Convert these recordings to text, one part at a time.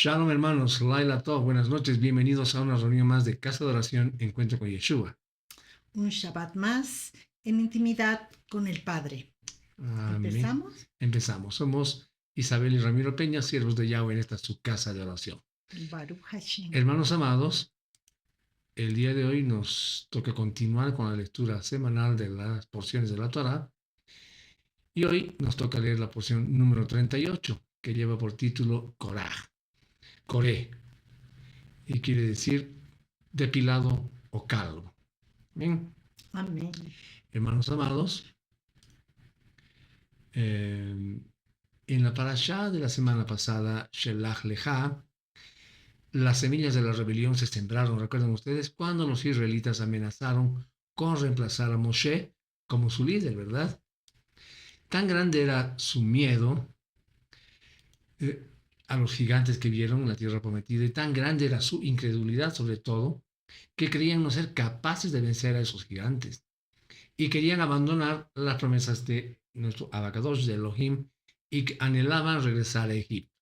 Shalom hermanos, Laila Tov, buenas noches, bienvenidos a una reunión más de Casa de Oración, Encuentro con Yeshua. Un Shabbat más en intimidad con el Padre. Amén. ¿Empezamos? Empezamos. Somos Isabel y Ramiro Peña, siervos de Yahweh en esta su casa de oración. Baruch Hashem. Hermanos amados, el día de hoy nos toca continuar con la lectura semanal de las porciones de la Torá y hoy nos toca leer la porción número 38 que lleva por título Korah, Coré, y quiere decir depilado o calvo. Bien. Amén. Hermanos amados, en la parashá de la semana pasada, Shelach Lecha, las semillas de la rebelión se sembraron, recuerdan ustedes, cuando los israelitas amenazaron con reemplazar a Moshe como su líder, ¿verdad? Tan grande era su miedo a los gigantes que vieron en la tierra prometida y tan grande era su incredulidad sobre todo, que creían no ser capaces de vencer a esos gigantes y querían abandonar las promesas de nuestro Abacadosh, de Elohim, y que anhelaban regresar a Egipto.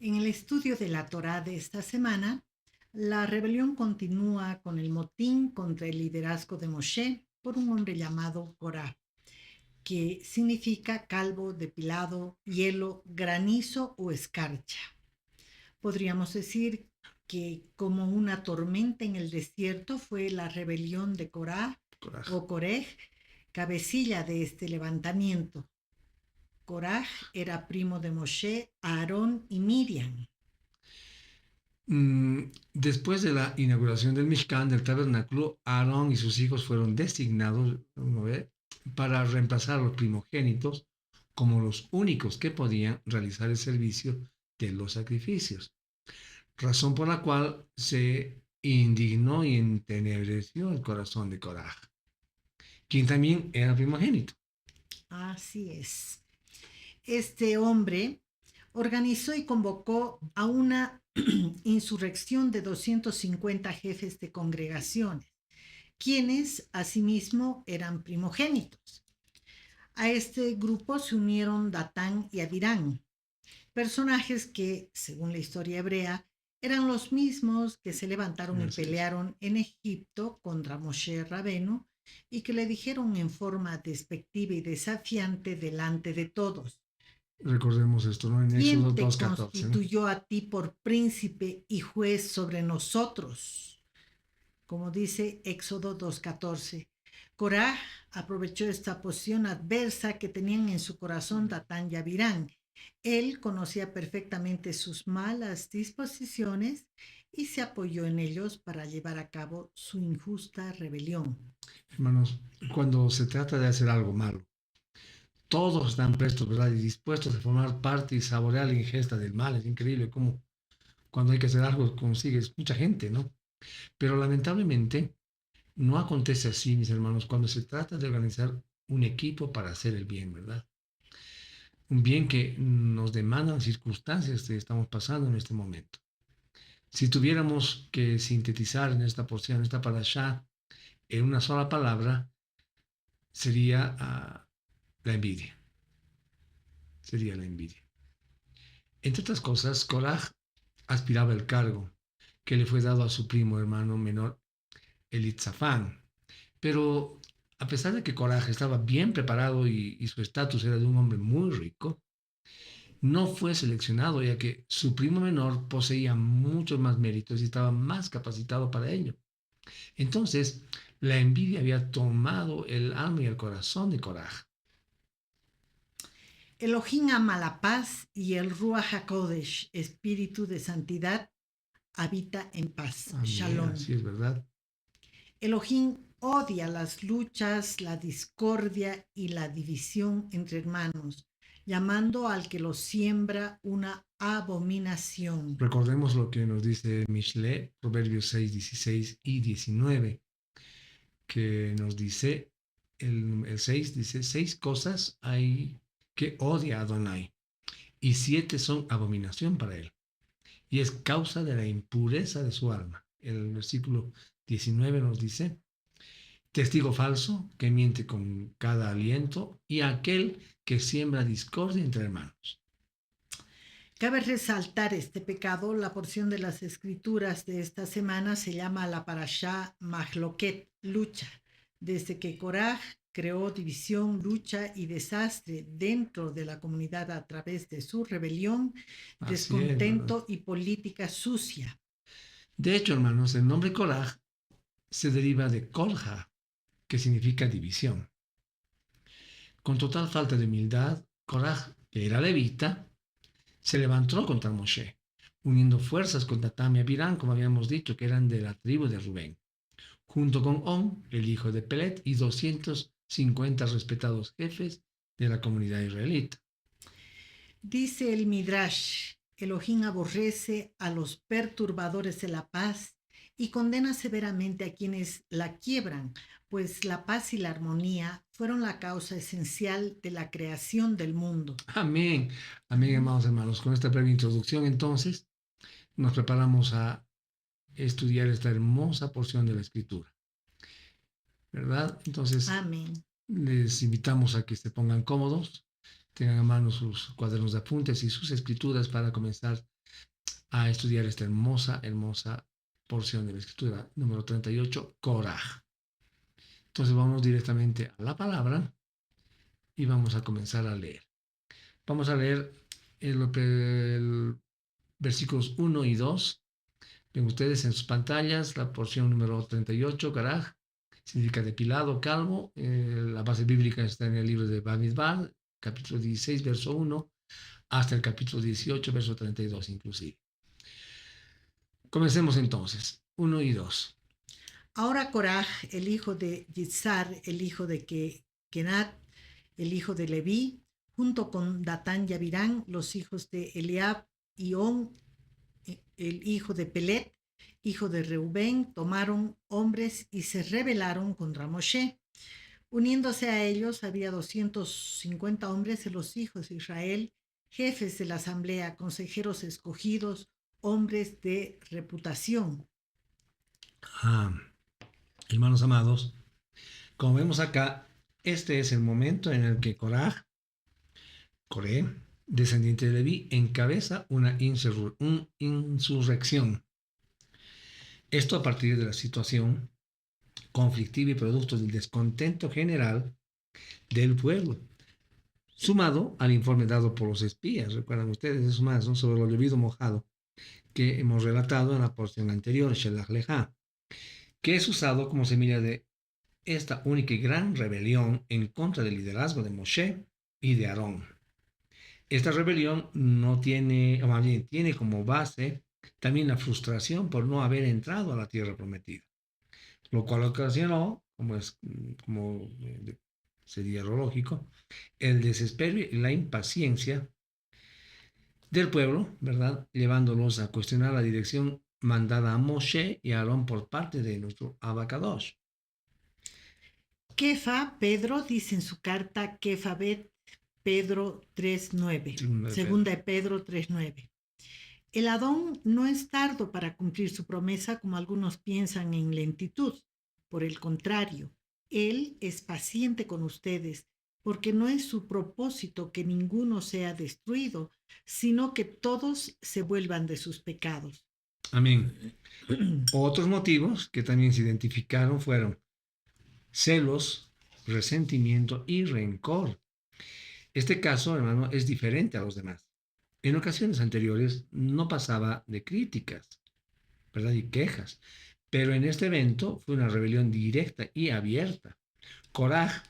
En el estudio de la Torá de esta semana, la rebelión continúa con el motín contra el liderazgo de Moshe por un hombre llamado Korah, que significa calvo, depilado, hielo, granizo o escarcha. Podríamos decir que como una tormenta en el desierto fue la rebelión de Korah o Koreh, cabecilla de este levantamiento. Korah era primo de Moshe, Aarón y Miriam. Después de la inauguración del Mishkan, del tabernáculo, Aarón y sus hijos fueron designados, ¿no ve?, para reemplazar a los primogénitos como los únicos que podían realizar el servicio de los sacrificios, razón por la cual se indignó y entenebreció el corazón de Korah, quien también era primogénito. Así es. Este hombre organizó y convocó a una insurrección de 250 jefes de congregaciones, quienes asimismo eran primogénitos. A este grupo se unieron Datán y Abirán, personajes que, según la historia hebrea, eran los mismos que se levantaron y pelearon en Egipto contra Moshe Rabenu y que le dijeron en forma despectiva y desafiante delante de todos: Recordemos esto, ¿no? En Éxodo ¿quién te 2:14, ¿no? constituyó a ti por príncipe y juez sobre nosotros? Como dice Éxodo 2:14. Coraj aprovechó esta posición adversa que tenían en su corazón Datán y Abirán. Él conocía perfectamente sus malas disposiciones y se apoyó en ellos para llevar a cabo su injusta rebelión. Hermanos, cuando se trata de hacer algo malo, todos están prestos, ¿verdad?, y dispuestos a formar parte y saborear la ingesta del mal. Es increíble cómo cuando hay que hacer algo consigues mucha gente, ¿no? Pero lamentablemente no acontece así, mis hermanos, cuando se trata de organizar un equipo para hacer el bien, ¿verdad? Un bien que nos demandan circunstancias que estamos pasando en este momento. Si tuviéramos que sintetizar en esta porción, esta parashá, en una sola palabra, sería la envidia. Sería la envidia. Entre otras cosas, Korah aspiraba el cargo que le fue dado a su primo hermano menor, Elitzafán. Pero a pesar de que Korah estaba bien preparado y su estatus era de un hombre muy rico, no fue seleccionado, ya que su primo menor poseía muchos más méritos y estaba más capacitado para ello. Entonces, la envidia había tomado el alma y el corazón de Korah. Elohim ama la paz y el Ruach HaKodesh, espíritu de santidad, habita en paz. Amén, Shalom. así es, ¿verdad? Elohim odia las luchas, la discordia y la división entre hermanos, llamando al que los siembra una abominación. Recordemos lo que nos dice Mishle, Proverbios 6, 16 y 19, que nos dice, el 6 dice, 6 cosas hay que odia a Adonai, y 7 son abominación para él, y es causa de la impureza de su alma. El versículo 19 nos dice, testigo falso que miente con cada aliento, y aquel que siembra discordia entre hermanos. Cabe resaltar este pecado. La porción de las escrituras de esta semana se llama la Parashá Mahloket, lucha. Desde que Coraj creó división, lucha y desastre dentro de la comunidad a través de su rebelión, Así es, ¿verdad? descontento y política sucia. De hecho, hermanos, el nombre Korah se deriva de Kolha, que significa división. Con total falta de humildad, Korah, que era levita, se levantó contra Moshe, uniendo fuerzas con Datán y Abirán, como habíamos dicho, que eran de la tribu de Rubén, junto con On, el hijo de Pelet, y 250 respetados jefes de la comunidad israelita. Dice el Midrash, Elohim aborrece a los perturbadores de la paz y condena severamente a quienes la quiebran, pues la paz y la armonía fueron la causa esencial de la creación del mundo. Amén. Amén, amados hermanos. Con esta breve introducción, entonces, nos preparamos a estudiar esta hermosa porción de la Escritura, ¿verdad? Entonces, Amén. les invitamos a que se pongan cómodos, tengan a mano sus cuadernos de apuntes y sus escrituras para comenzar a estudiar esta hermosa, hermosa porción de la Escritura, número 38, Korah. Entonces, vamos directamente a la palabra y vamos a comenzar a leer. Vamos a leer el versículos 1 y 2. Ven ustedes en sus pantallas la porción número 38, Karaj, significa depilado, calvo. La base bíblica está en el libro de Bamidbar, capítulo 16, verso 1, hasta el capítulo 18, verso 32 inclusive. Comencemos entonces, 1 y 2. Ahora Coraj, el hijo de Yitzhar, el hijo de Kenat, el hijo de Leví, junto con Datán y Abirán, los hijos de Eliab y On, el hijo de Pelet, hijo de Reubén, tomaron hombres y se rebelaron contra Moshe. Uniéndose a ellos había 250 hombres de los hijos de Israel, jefes de la asamblea, consejeros escogidos, hombres de reputación. Hermanos amados, como vemos acá, este es el momento en el que Coré, descendiente de Leví, encabeza una insurrección. Esto a partir de la situación conflictiva y producto del descontento general del pueblo, sumado al informe dado por los espías. Recuerdan ustedes, eso más, ¿no?, sobre el olvido mojado que hemos relatado en la porción anterior, Shelach Leja, que es usado como semilla de esta única y gran rebelión en contra del liderazgo de Moshe y de Aarón. Esta rebelión no tiene, o más bien, tiene como base también la frustración por no haber entrado a la tierra prometida, lo cual ocasionó, como sería lo lógico, el desespero y la impaciencia del pueblo, ¿verdad?, llevándolos a cuestionar la dirección mandada a Moshe y a Aarón por parte de nuestro Abacadosh. Kefa, Pedro, dice en su carta Kefabet, Pedro 3.9, segunda de Pedro 3.9. El Adón no es tardo para cumplir su promesa como algunos piensan en lentitud. Por el contrario, Él es paciente con ustedes, porque no es su propósito que ninguno sea destruido, sino que todos se vuelvan de sus pecados. Amén. Otros motivos que también se identificaron fueron celos, resentimiento y rencor. Este caso, hermano, es diferente a los demás. En ocasiones anteriores no pasaba de críticas, ¿verdad?, y quejas, pero en este evento fue una rebelión directa y abierta. Korah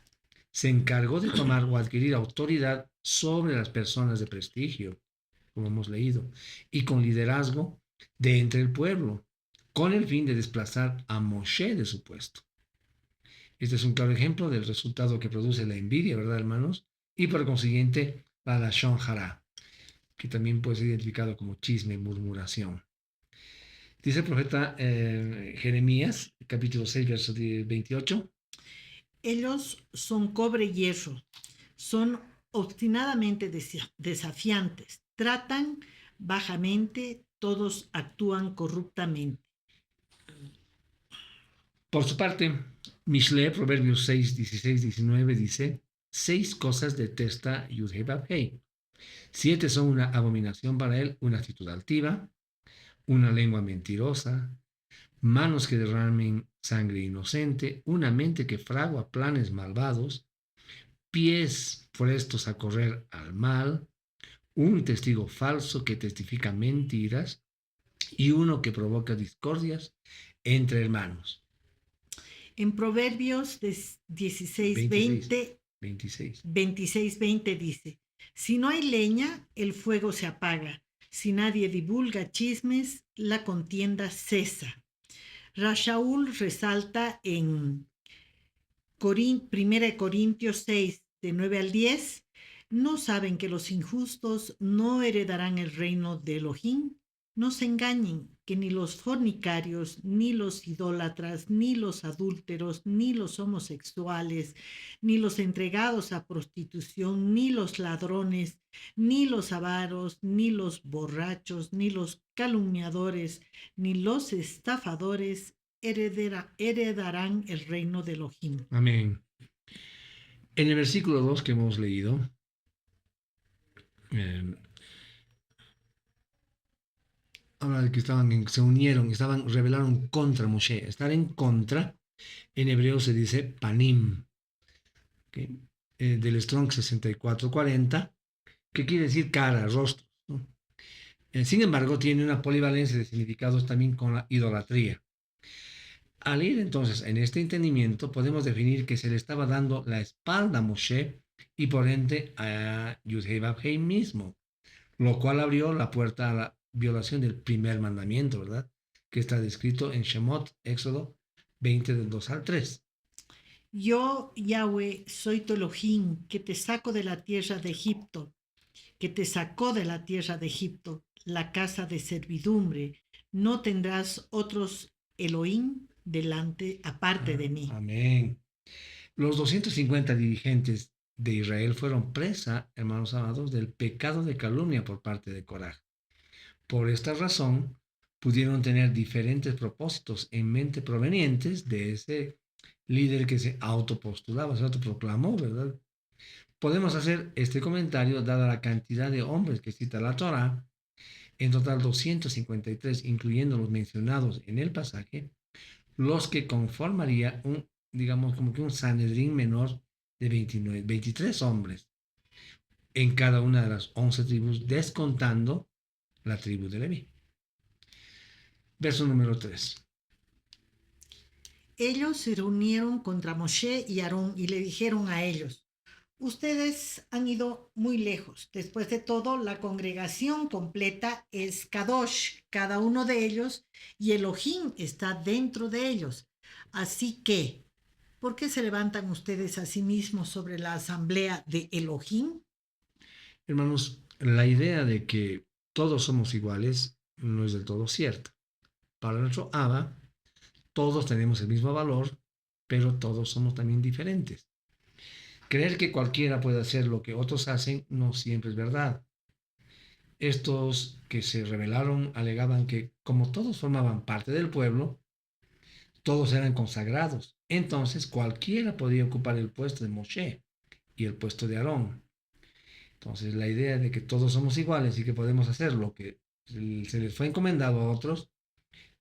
se encargó de tomar o adquirir autoridad sobre las personas de prestigio, como hemos leído, y con liderazgo de entre el pueblo, con el fin de desplazar a Moshe de su puesto. Este es un claro ejemplo del resultado que produce la envidia, ¿verdad, hermanos? Y por consiguiente, la Lashon Hara, que también puede ser identificado como chisme, murmuración. Dice el profeta Jeremías, capítulo 6, verso 28. Ellos son cobre y hierro, son obstinadamente desafiantes, tratan bajamente, todos actúan corruptamente. Por su parte, Mishle, Proverbios 6, 16, 19, dice: 6 cosas detesta Yud-Heh-Vav-Hei. 7 son una abominación para él, una actitud altiva, una lengua mentirosa, manos que derramen sangre inocente, una mente que fragua planes malvados, pies prestos a correr al mal, un testigo falso que testifica mentiras y uno que provoca discordias entre hermanos. En Proverbios 16, 26, 20, 26. 26, 20 dice, si no hay leña, el fuego se apaga. Si nadie divulga chismes, la contienda cesa. Rashaul resalta en 1 Corintios 6, de 9 al 10, ¿no saben que los injustos no heredarán el reino de Elohim? No se engañen, que ni los fornicarios, ni los idólatras, ni los adúlteros, ni los homosexuales, ni los entregados a prostitución, ni los ladrones, ni los avaros, ni los borrachos, ni los calumniadores, ni los estafadores heredarán el reino de Elohim. Amén. En el versículo 2 que hemos leído, eh, habla de que se unieron, rebelaron contra Moshe. Estar en contra, en hebreo se dice panim, ¿okay? Del Strong 6440, que quiere decir cara, rostro, ¿no? Sin embargo, tiene una polivalencia de significados también con la idolatría. Al ir entonces en este entendimiento, podemos definir que se le estaba dando la espalda a Moshe y por ende a Yud-Heh mismo, lo cual abrió la puerta a la violación del primer mandamiento, ¿verdad? Que está descrito en Shemot, Éxodo 20, del 2 al 3. Yo, Yahweh, soy tu Elohim, que te saco de la tierra de Egipto, que te sacó de la tierra de Egipto, la casa de servidumbre. No tendrás otros Elohim delante, aparte de mí. Amén. Los 250 dirigentes de Israel fueron presa, hermanos amados, del pecado de calumnia por parte de Coraj. Por esta razón, pudieron tener diferentes propósitos en mente provenientes de ese líder que se autopostulaba, se autoproclamó, ¿verdad? Podemos hacer este comentario dada la cantidad de hombres que cita la Torá, en total 253, incluyendo los mencionados en el pasaje, los que conformaría un, digamos, como que un Sanedrín menor de 23 hombres en cada una de las 11 tribus, descontando la tribu de Leví. Verso número 3. Ellos se reunieron contra Moshe y Aarón y le dijeron a ellos, ustedes han ido muy lejos. Después de todo, la congregación completa es Kadosh, cada uno de ellos, y Elohim está dentro de ellos. Así que, ¿por qué se levantan ustedes a sí mismos sobre la asamblea de Elohim? Hermanos, la idea de que todos somos iguales no es del todo cierta. Para nuestro Abba, todos tenemos el mismo valor, pero todos somos también diferentes. Creer que cualquiera puede hacer lo que otros hacen no siempre es verdad. Estos que se rebelaron alegaban que, como todos formaban parte del pueblo, todos eran consagrados. Entonces cualquiera podía ocupar el puesto de Moshe y el puesto de Aarón. Entonces la idea de que todos somos iguales y que podemos hacer lo que se les fue encomendado a otros,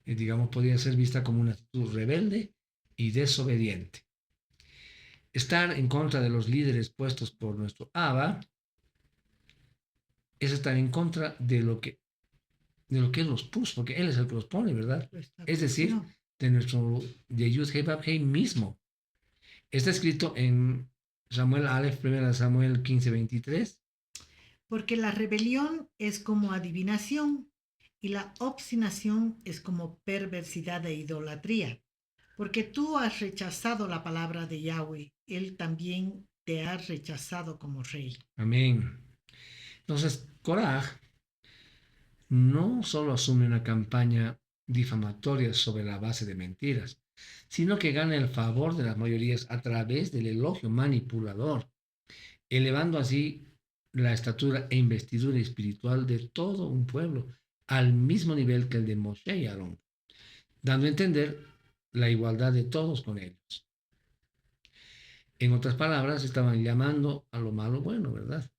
digamos, podría ser vista como una actitud rebelde y desobediente. Estar en contra de los líderes puestos por nuestro Abba es estar en contra de lo que Él los puso, porque Él es el que los pone, ¿verdad? Es decir, de Yud-Heh mismo. Está escrito en Samuel Aleph, 1 Samuel 15:23. Porque la rebelión es como adivinación y la obstinación es como perversidad e idolatría. Porque tú has rechazado la palabra de Yahweh, Él también te ha rechazado como rey. Amén. Entonces, Korah no solo asume una campaña difamatoria sobre la base de mentiras, sino que gana el favor de las mayorías a través del elogio manipulador, elevando así la estatura e investidura espiritual de todo un pueblo al mismo nivel que el de Moshe y Aarón, dando a entender la igualdad de todos con ellos. En otras palabras, estaban llamando a lo malo bueno, ¿verdad?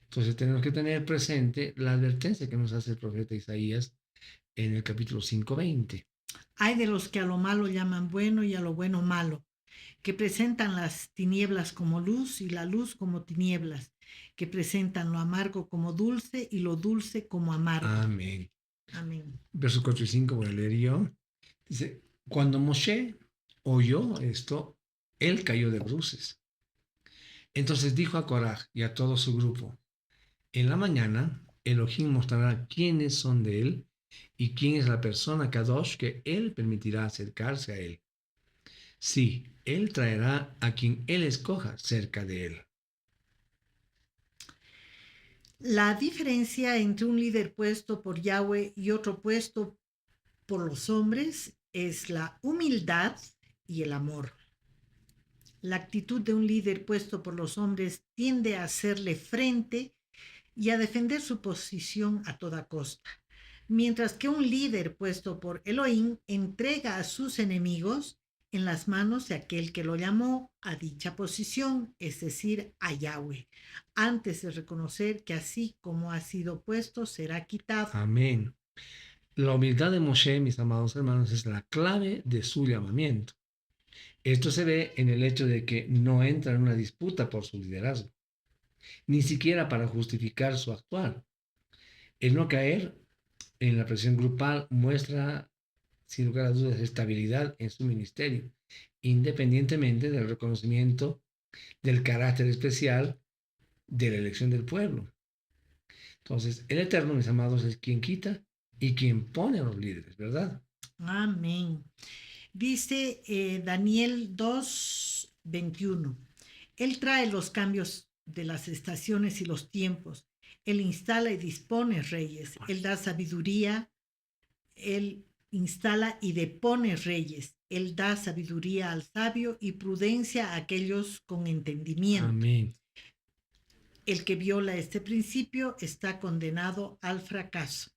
Entonces tenemos que tener presente la advertencia que nos hace el profeta Isaías en el capítulo 5:20. Hay de los que a lo malo llaman bueno y a lo bueno malo, que presentan las tinieblas como luz y la luz como tinieblas, que presentan lo amargo como dulce y lo dulce como amargo. Amén. Amén. Versos 4 y 5 voy a leer yo. Dice, cuando Moshe oyó esto, él cayó de bruces. Entonces dijo a Coraj y a todo su grupo, en la mañana Elohim mostrará quiénes son de él y quién es la persona Kadosh que él permitirá acercarse a él. Sí, él traerá a quien él escoja cerca de él. La diferencia entre un líder puesto por Yahweh y otro puesto por los hombres es la humildad y el amor. La actitud de un líder puesto por los hombres tiende a hacerle frente y a defender su posición a toda costa, mientras que un líder puesto por Elohim entrega a sus enemigos en las manos de aquel que lo llamó a dicha posición, es decir, a Yahweh, antes de reconocer que así como ha sido puesto, será quitado. Amén. La humildad de Moshe, mis amados hermanos, es la clave de su llamamiento. Esto se ve en el hecho de que no entra en una disputa por su liderazgo, ni siquiera para justificar su actuar. El no caer en la presión grupal muestra, sin lugar a dudas, estabilidad en su ministerio, independientemente del reconocimiento del carácter especial de la elección del pueblo. Entonces, el Eterno, mis amados, es quien quita y quien pone a los líderes, ¿verdad? Amén. Dice Daniel 2:21. Él trae los cambios de las estaciones y los tiempos. Él instala y dispone reyes. Él da sabiduría. Él instala y depone reyes. Él da sabiduría al sabio y prudencia a aquellos con entendimiento. Amén. El que viola este principio está condenado al fracaso.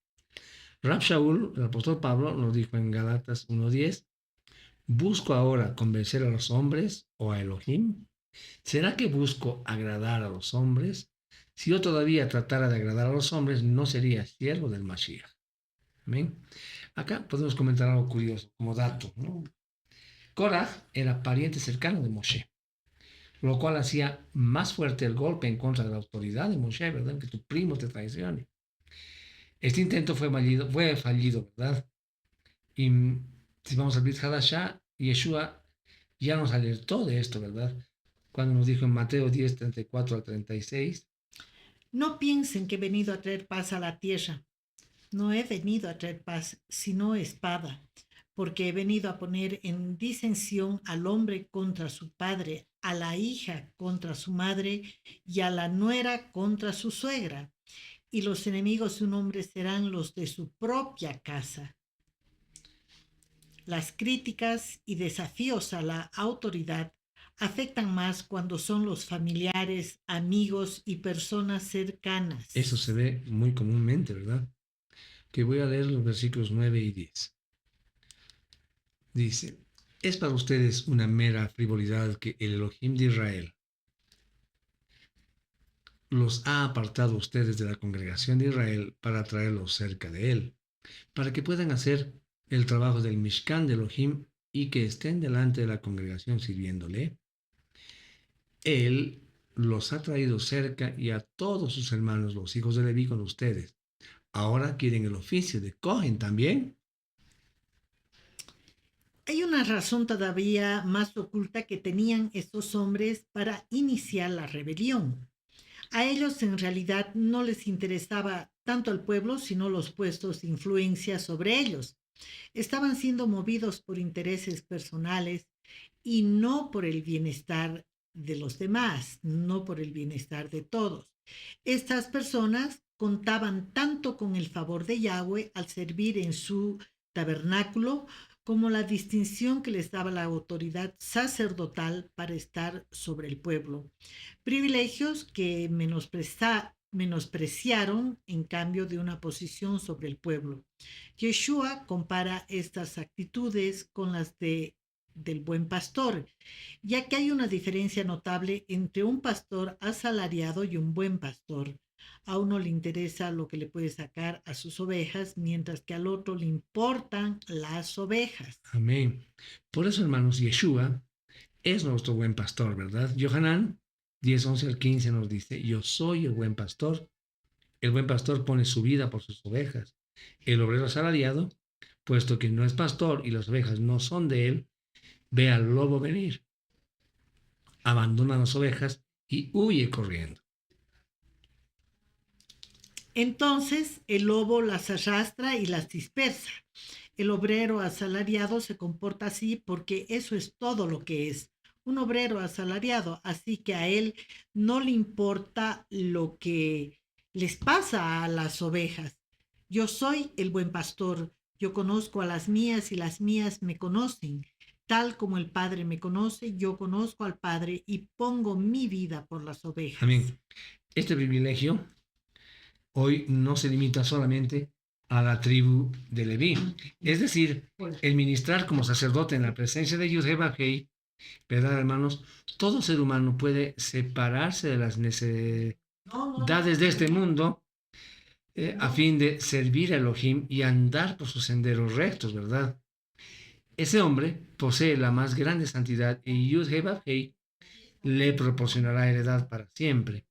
Rab Shaul, el apóstol Pablo, nos dijo en Galatas 1:10, ¿busco ahora convencer a los hombres o a Elohim? ¿Será que busco agradar a los hombres? Si yo todavía tratara de agradar a los hombres, no sería siervo del Mashiach. Amén. Acá podemos comentar algo curioso, como dato, ¿no? Korah era pariente cercano de Moshe, lo cual hacía más fuerte el golpe en contra de la autoridad de Moshe, ¿verdad? Que tu primo te traicione. Este intento fue fallido, ¿verdad? Y si vamos al Brit Hadashah, Yeshua ya nos alertó de esto, ¿verdad? Cuando nos dijo en Mateo 10:34 al 36. No piensen que he venido a traer paz a la tierra. No he venido a traer paz, sino espada, porque he venido a poner en disensión al hombre contra su padre, a la hija contra su madre y a la nuera contra su suegra. Y los enemigos de un hombre serán los de su propia casa. Las críticas y desafíos a la autoridad afectan más cuando son los familiares, amigos y personas cercanas. Eso se ve muy comúnmente, ¿verdad? Que voy a leer los versículos 9 y 10. Dice, es para ustedes una mera frivolidad que el Elohim de Israel los ha apartado a ustedes de la congregación de Israel para traerlos cerca de él, para que puedan hacer el trabajo del Mishkan de Elohim y que estén delante de la congregación sirviéndole. Él los ha traído cerca y a todos sus hermanos, los hijos de Leví, con ustedes. Ahora quieren el oficio de Cohen también. Hay una razón todavía más oculta que tenían estos hombres para iniciar la rebelión. A ellos en realidad no les interesaba tanto el pueblo, sino los puestos de influencia sobre ellos. Estaban siendo movidos por intereses personales y no por el bienestar de los demás, no por el bienestar de todos. Estas personas contaban tanto con el favor de Yahweh al servir en su tabernáculo como la distinción que les daba la autoridad sacerdotal para estar sobre el pueblo. Privilegios que menospreciaron en cambio de una posición sobre el pueblo. Yeshua compara estas actitudes con las del buen pastor, ya que hay una diferencia notable entre un pastor asalariado y un buen pastor. A uno le interesa lo que le puede sacar a sus ovejas, mientras que al otro le importan las ovejas. Amén. Por eso, hermanos, Yeshua es nuestro buen pastor, ¿verdad? Yohanan 10, 11 al 15 nos dice, yo soy el buen pastor. El buen pastor pone su vida por sus ovejas. El obrero asalariado, puesto que no es pastor y las ovejas no son de él, ve al lobo venir, abandona las ovejas y huye corriendo. Entonces el lobo las arrastra y las dispersa. El obrero asalariado se comporta así porque eso es todo lo que es, un obrero asalariado, así que a él no le importa lo que les pasa a las ovejas. Yo soy el buen pastor, yo conozco a las mías y las mías me conocen. Tal como el Padre me conoce, yo conozco al Padre y pongo mi vida por las ovejas. Amén. Este privilegio hoy no se limita solamente a la tribu de Leví. Es decir, el ministrar como sacerdote en la presencia de Yud-Heh-Vav-Heh, ¿verdad, hermanos? Todo ser humano puede separarse de las necesidades de este mundo a fin de servir a Elohim y andar por sus senderos rectos, ¿verdad? Ese hombre posee la más grande santidad y Yud-Heh-Vav-Heh le proporcionará heredad para siempre.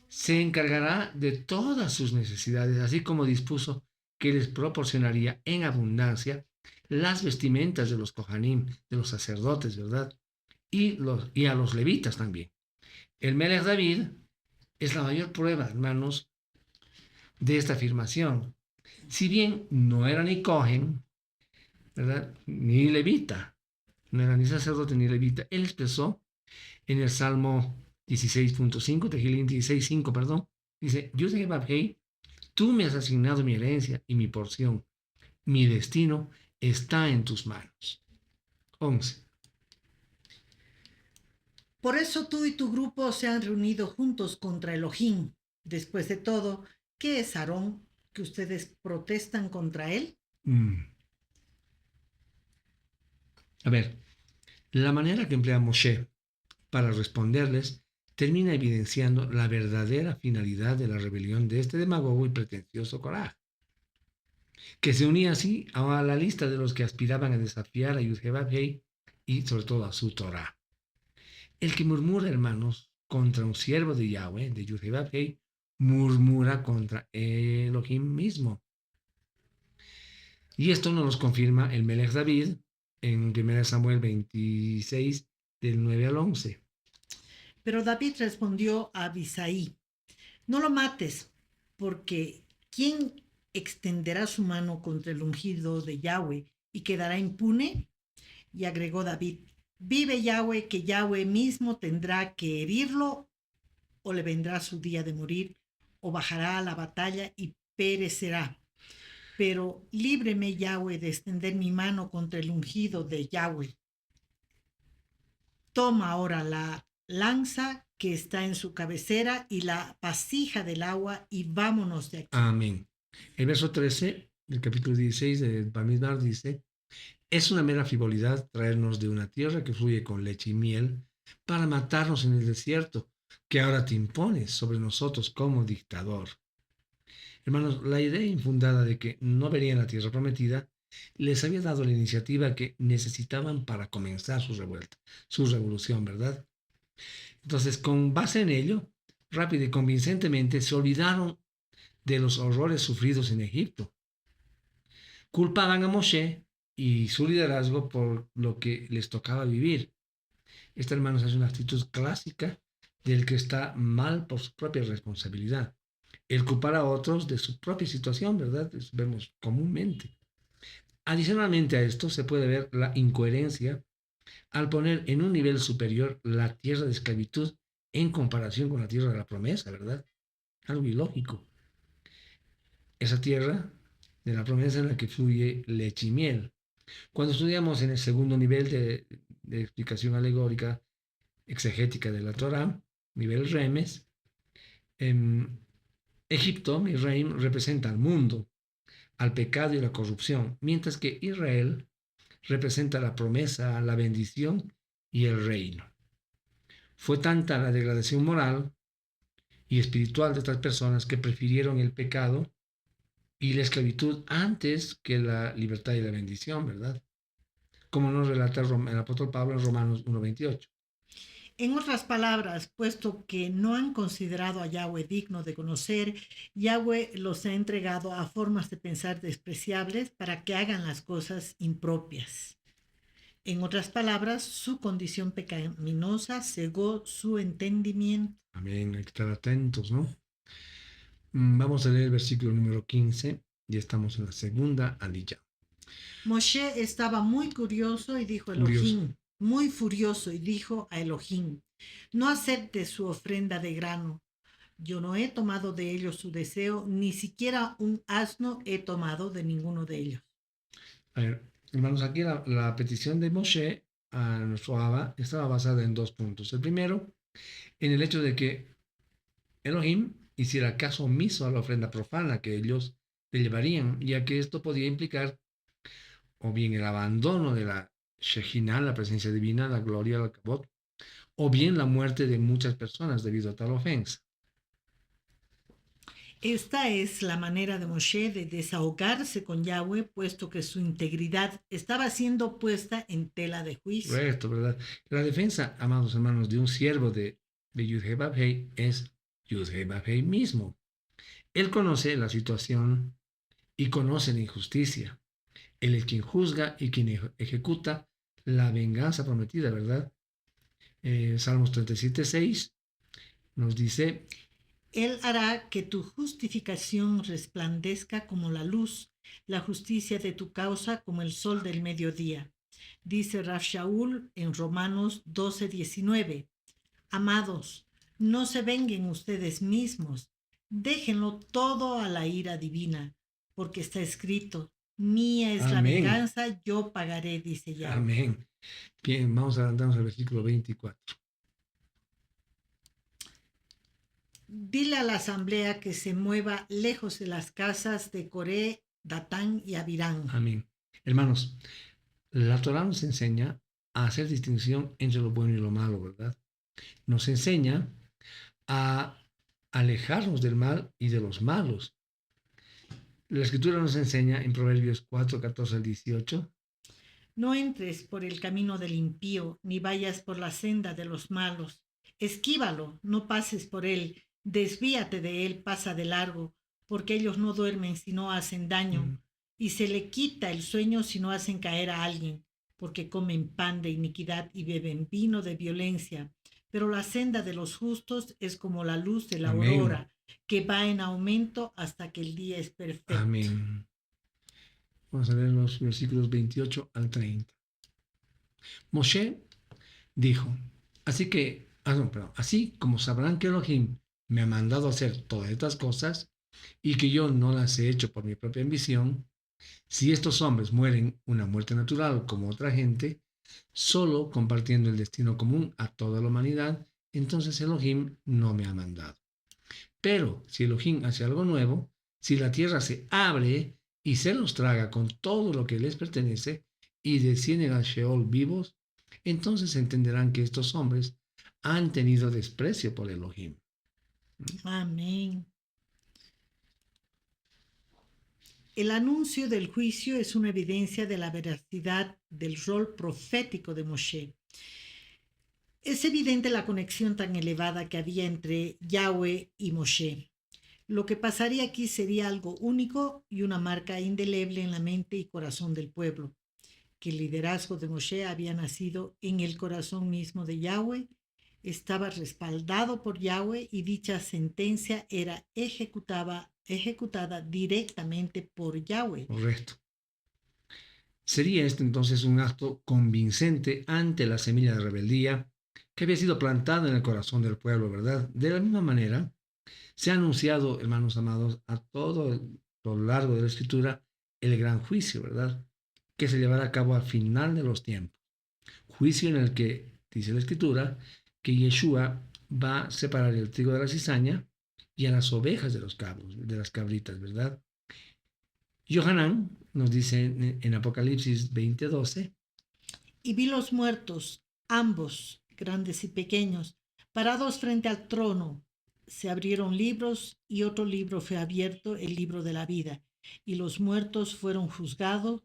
Se encargará de todas sus necesidades, así como dispuso que les proporcionaría en abundancia las vestimentas de los Kohanim, de los sacerdotes, ¿verdad? Y a los levitas también. El Melech David es la mayor prueba, hermanos, de esta afirmación. Si bien no era ni Cohen, ¿verdad? Ni levita, no era ni sacerdote ni levita, él expresó en el Salmo 16.5, Tehillim 16.5, perdón, dice, Yud-Heh-Vav-Heh, tú me has asignado mi herencia y mi porción. Mi destino está en tus manos. 11. Por eso tú y tu grupo se han reunido juntos contra Elohim. Después de todo, ¿qué es Aarón que ustedes protestan contra él? A ver, la manera que emplea Moshe para responderles termina evidenciando la verdadera finalidad de la rebelión de este demagogo y pretencioso Coraj, que se unía así a la lista de los que aspiraban a desafiar a Yud-Heh-Vav-Heh y sobre todo a su Torah. El que murmura, hermanos, contra un siervo de Yahweh, de Yud-Heh-Vav-Heh, murmura contra Elohim mismo. Y esto nos lo confirma el Melech David en 1 Samuel 26, del 9 al 11. Pero David respondió a Abisai, no lo mates, porque ¿quién extenderá su mano contra el ungido de Yahweh y quedará impune? Y agregó David, vive Yahweh, que Yahweh mismo tendrá que herirlo, o le vendrá su día de morir, o bajará a la batalla y perecerá. Pero líbreme, Yahweh, de extender mi mano contra el ungido de Yahweh. Toma ahora la lanza que está en su cabecera y la vasija del agua y vámonos de aquí. Amén. El verso 13 del capítulo 16 de Bamidbar dice, es una mera frivolidad traernos de una tierra que fluye con leche y miel para matarnos en el desierto, que ahora te impones sobre nosotros como dictador. Hermanos, la idea infundada de que no verían la tierra prometida les había dado la iniciativa que necesitaban para comenzar su revuelta, su revolución, ¿verdad? Entonces, con base en ello, rápido y convincentemente se olvidaron de los horrores sufridos en Egipto. Culpaban a Moshe y su liderazgo por lo que les tocaba vivir. Esta, hermanos, es una actitud clásica del que está mal por su propia responsabilidad. El culpar a otros de su propia situación, ¿verdad? Eso vemos comúnmente. Adicionalmente a esto se puede ver la incoherencia al poner en un nivel superior la tierra de esclavitud en comparación con la tierra de la promesa, ¿verdad? Algo ilógico. Esa tierra de la promesa en la que fluye leche y miel. Cuando estudiamos en el segundo nivel de explicación alegórica exegética de la Torah, nivel Remes, Egipto, Misraim, representa al mundo, al pecado y la corrupción, mientras que Israel representa la promesa, la bendición y el reino. Fue tanta la degradación moral y espiritual de estas personas que prefirieron el pecado y la esclavitud antes que la libertad y la bendición, ¿verdad? Como nos relata el apóstol Pablo en Romanos 1:28. En otras palabras, puesto que no han considerado a Yahweh digno de conocer, Yahweh los ha entregado a formas de pensar despreciables para que hagan las cosas impropias. En otras palabras, su condición pecaminosa cegó su entendimiento. Amén, hay que estar atentos, ¿no? Vamos a leer el versículo número 15 y estamos en la segunda aliyah. Moshe estaba muy curioso y dijo a Curioso. Elohim, muy furioso y dijo a Elohim, no aceptes su ofrenda de grano. Yo no he tomado de ellos su deseo, ni siquiera un asno he tomado de ninguno de ellos. A ver, hermanos, aquí la petición de Moshe a nuestro Abba estaba basada en dos puntos. El primero, en el hecho de que Elohim hiciera caso omiso a la ofrenda profana que ellos le llevarían, ya que esto podía implicar o bien el abandono de la Shejinah, la presencia divina, la gloria, el kabod, o bien la muerte de muchas personas debido a tal ofensa. Esta es la manera de Moshe de desahogarse con Yahweh, puesto que su integridad estaba siendo puesta en tela de juicio. Correcto, ¿verdad? La defensa, amados hermanos, de un siervo de Yud-Heh-Vav-Hei es Yud-Heh-Vav-Hei mismo. Él conoce la situación y conoce la injusticia. Él es quien juzga y quien ejecuta la venganza prometida, ¿verdad? Salmos 37:6 nos dice, Él hará que tu justificación resplandezca como la luz, la justicia de tu causa como el sol del mediodía. Dice Rav Shaul en Romanos 12:19. Amados, no se venguen ustedes mismos, déjenlo todo a la ira divina, porque está escrito, mía es la amén, venganza, yo pagaré, dice Yahweh. amén. Bien, vamos a adelantarnos al versículo 24. Dile a la asamblea que se mueva lejos de las casas de Coré, Datán y Abirán. Amén. Hermanos, la Torah nos enseña a hacer distinción entre lo bueno y lo malo, ¿verdad? Nos enseña a alejarnos del mal y de los malos. La escritura nos enseña en Proverbios 4:14 al 18. No entres por el camino del impío, ni vayas por la senda de los malos. Esquívalo, no pases por él, desvíate de él, pasa de largo, porque ellos no duermen si no hacen daño, y se le quita el sueño si no hacen caer a alguien, porque comen pan de iniquidad y beben vino de violencia. Pero la senda de los justos es como la luz de la Amén. aurora, que va en aumento hasta que el día es perfecto. Amén. Vamos a leer los versículos 28 al 30. Moshe dijo, así como sabrán que Elohim me ha mandado hacer todas estas cosas y que yo no las he hecho por mi propia ambición, si estos hombres mueren una muerte natural como otra gente, solo compartiendo el destino común a toda la humanidad, entonces Elohim no me ha mandado. Pero si Elohim hace algo nuevo, si la tierra se abre y se los traga con todo lo que les pertenece y descienden al Sheol vivos, entonces entenderán que estos hombres han tenido desprecio por Elohim. Amén. El anuncio del juicio es una evidencia de la veracidad del rol profético de Moshe. Es evidente la conexión tan elevada que había entre Yahweh y Moshe. Lo que pasaría aquí sería algo único y una marca indeleble en la mente y corazón del pueblo, que el liderazgo de Moshe había nacido en el corazón mismo de Yahweh, estaba respaldado por Yahweh y dicha sentencia era ejecutada directamente por Yahweh. Correcto. Sería este entonces un acto convincente ante la semilla de rebeldía que había sido plantada en el corazón del pueblo, ¿verdad? De la misma manera, se ha anunciado, hermanos amados, a todo lo largo de la escritura, el gran juicio, ¿verdad? Que se llevará a cabo al final de los tiempos. Juicio en el que, dice la escritura, que Yeshua va a separar el trigo de la cizaña y a las ovejas de los cabros, de las cabritas, ¿verdad? Yohanan nos dice en Apocalipsis 20:12. Y vi los muertos, ambos, grandes y pequeños, parados frente al trono. se abrieron libros y otro libro fue abierto, el libro de la vida, y los muertos fueron juzgados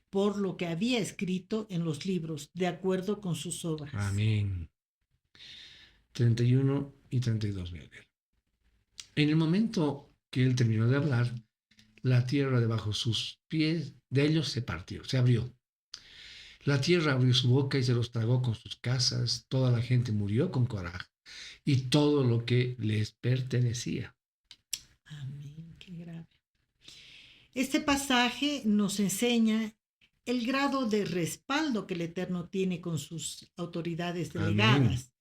por lo que había escrito en los libros, de acuerdo con sus obras. Amén. 31 y 32. Miguel. En el momento que él terminó de hablar, la tierra debajo de sus pies de ellos se partió, se abrió. La tierra abrió su boca y se los tragó con sus casas. Toda la gente murió con coraje y todo lo que les pertenecía. Amén, qué grave. Este pasaje nos enseña el grado de respaldo que el Eterno tiene con sus autoridades Amén. delegadas.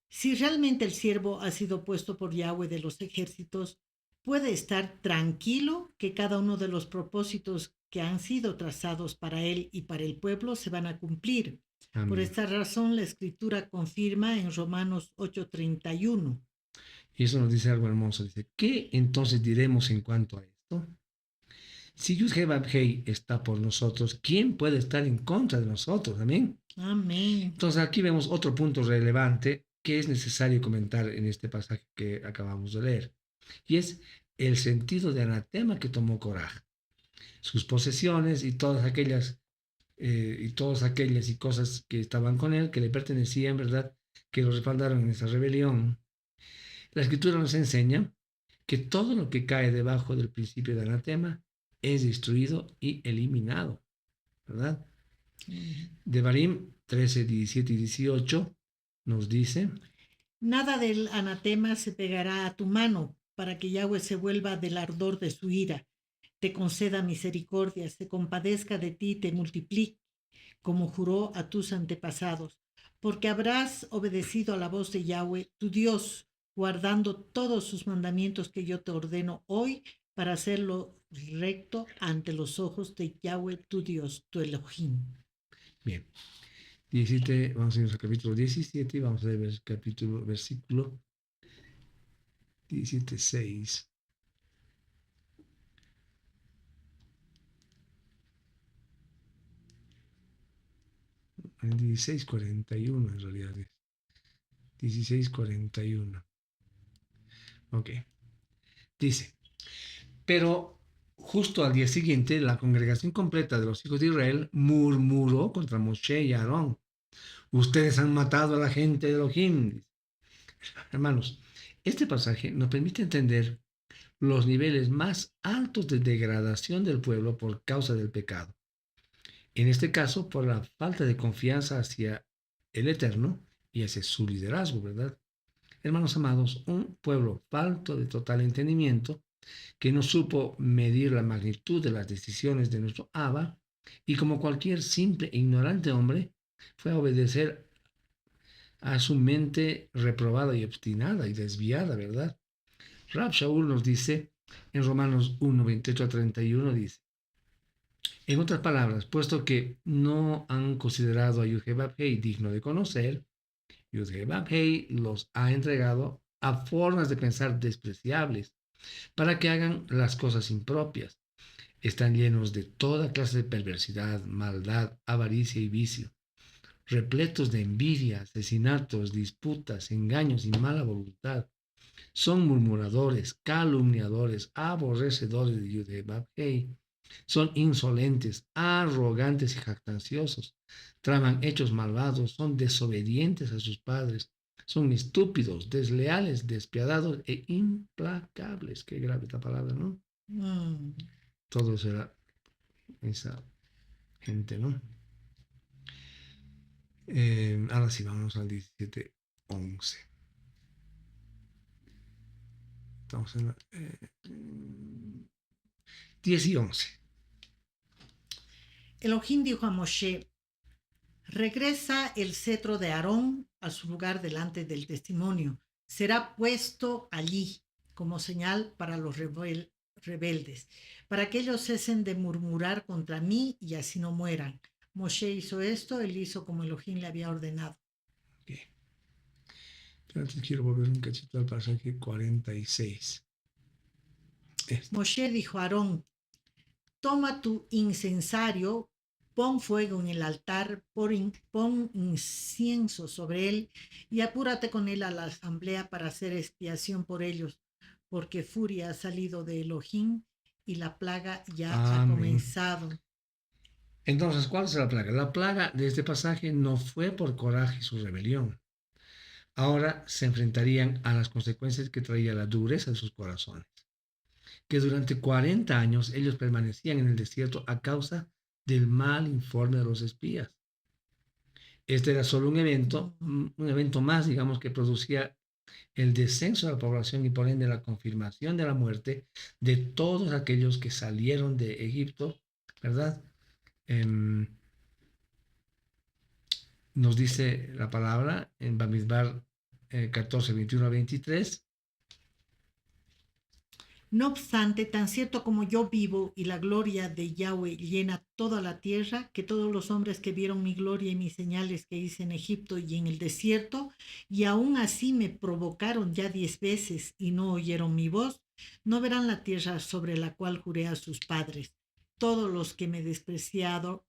Si realmente el siervo ha sido puesto por Yahweh de los ejércitos, puede estar tranquilo que cada uno de los propósitos que han sido trazados para él y para el pueblo se van a cumplir. Por Amén. esta razón, la escritura confirma en Romanos 8:31. Y eso nos dice algo hermoso. Dice, ¿qué entonces diremos en cuanto a esto? Si Yud-Heh-Vav-Heh está por nosotros, ¿quién puede estar en contra de nosotros? Amén. Amén. Entonces aquí vemos otro punto relevante que es necesario comentar en este pasaje que acabamos de leer. Y es el sentido de anatema que tomó Coraj. Sus posesiones y todas aquellas y cosas que estaban con él, que le pertenecían, ¿verdad? Que lo respaldaron en esa rebelión. La escritura nos enseña que todo lo que cae debajo del principio de anatema es destruido y eliminado, ¿verdad? Devarim 13, 17 y 18 nos dice, Nada del anatema se pegará a tu mano, para que Yahweh se vuelva del ardor de su ira, te conceda misericordia, se compadezca de ti y te multiplique, como juró a tus antepasados, porque habrás obedecido a la voz de Yahweh, tu Dios, guardando todos sus mandamientos que yo te ordeno hoy para hacerlo recto ante los ojos de Yahweh, tu Dios, tu Elohim. bien, 17, vamos a ir al capítulo 17 y vamos a ver el versículo 17, 6. En 16:41 en realidad es. 16:41. Ok. Dice, pero justo al día siguiente la congregación completa de los hijos de Israel murmuró contra Moshe y Aarón. Ustedes han matado a la gente de Elohim. Hermanos, este pasaje nos permite entender los niveles más altos de degradación del pueblo por causa del pecado. En este caso, por la falta de confianza hacia el Eterno y hacia su liderazgo, ¿verdad? Hermanos amados, un pueblo falto de total entendimiento que no supo medir la magnitud de las decisiones de nuestro Abba y como cualquier simple e ignorante hombre, fue a obedecer a su mente reprobada y obstinada y desviada, ¿verdad? Rab Shaul nos dice en Romanos 1, 28 a 31, dice, en otras palabras, puesto que no han considerado a Yud-Heh-Vav-Heh digno de conocer, Yud-Heh-Vav-Heh los ha entregado a formas de pensar despreciables para que hagan las cosas impropias. Están llenos de toda clase de perversidad, maldad, avaricia y vicio, repletos de envidia, asesinatos, disputas, engaños y mala voluntad. Son murmuradores, calumniadores, aborrecedores de Yud-Heh-Vav-Heh. Son insolentes, arrogantes y jactanciosos. Traman hechos malvados, son desobedientes a sus padres. Son estúpidos, desleales, despiadados e implacables. Qué grave esta palabra, ¿no? Mm. Todo será esa gente, ¿no? Ahora sí, vamos al 17:11. Estamos en la, 10 y 11. Elohim dijo a Moshe, regresa el cetro de Aarón a su lugar delante del testimonio. Será puesto allí como señal para los rebeldes, para que ellos cesen de murmurar contra mí y así no mueran. Moshe hizo esto, él hizo como Elohim le había ordenado. Okay. Pero antes quiero volver un cachito al pasaje 46. Moshe dijo a Aarón, toma tu incensario, pon fuego en el altar, pon incienso sobre él y apúrate con él a la asamblea para hacer expiación por ellos, porque furia ha salido de Elohim y la plaga ya ha Amén. comenzado. Entonces, ¿cuál es la plaga? La plaga de este pasaje no fue por Coraje y su rebelión. Ahora se enfrentarían a las consecuencias que traía la dureza de sus corazones, que durante 40 años ellos permanecían en el desierto a causa del mal informe de los espías. Este era solo un evento más, digamos, que producía el descenso de la población y por ende la confirmación de la muerte de todos aquellos que salieron de Egipto, ¿verdad? Em, Nos dice la palabra en Bamidbar 14, 21 a 23. No obstante, tan cierto como yo vivo y la gloria de Yahweh llena toda la tierra, que todos los hombres que vieron mi gloria y mis señales que hice en Egipto y en el desierto, y aún así me provocaron ya 10 veces y no oyeron mi voz, no verán la tierra sobre la cual juré a sus padres. Todos los que me despreciaron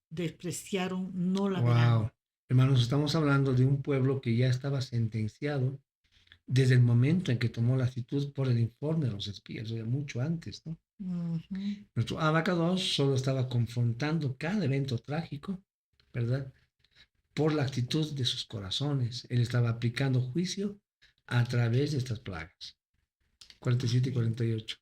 no la verán. Wow. Hermanos, estamos hablando de un pueblo que ya estaba sentenciado desde el momento en que tomó la actitud por el informe de los espías, o sea, mucho antes, ¿no? Ujú. Nuestro Abacados solo estaba confrontando cada evento trágico, ¿verdad? Por la actitud de sus corazones. Él estaba aplicando juicio a través de estas plagas. 47 y 48.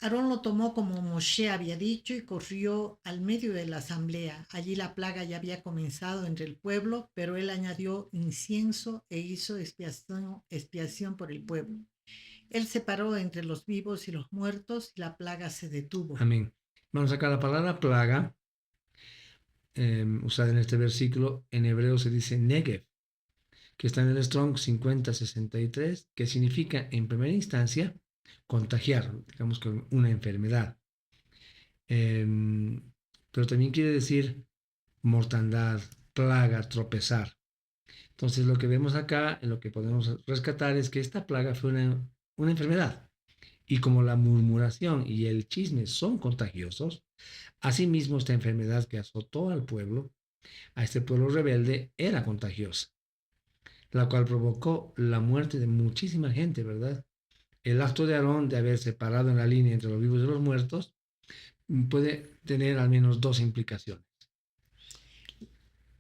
Aarón lo tomó como Moshe había dicho y corrió al medio de la asamblea. Allí la plaga ya había comenzado entre el pueblo, pero él añadió incienso e hizo expiación por el pueblo. Él separó entre los vivos y los muertos y la plaga se detuvo. Amén. Vamos a sacar la palabra plaga, usada en este versículo. En hebreo se dice negev, que está en el Strong 5063, que significa en primera instancia contagiar, digamos que una enfermedad. Pero también quiere decir mortandad, plaga, tropezar. Entonces lo que vemos acá, lo que podemos rescatar es que esta plaga fue una enfermedad. Y como la murmuración y el chisme son contagiosos, asimismo esta enfermedad que azotó al pueblo, a este pueblo rebelde, era contagiosa, la cual provocó la muerte de muchísima gente, ¿verdad? El acto de Aarón de haber separado en la línea entre los vivos y los muertos puede tener al menos dos implicaciones.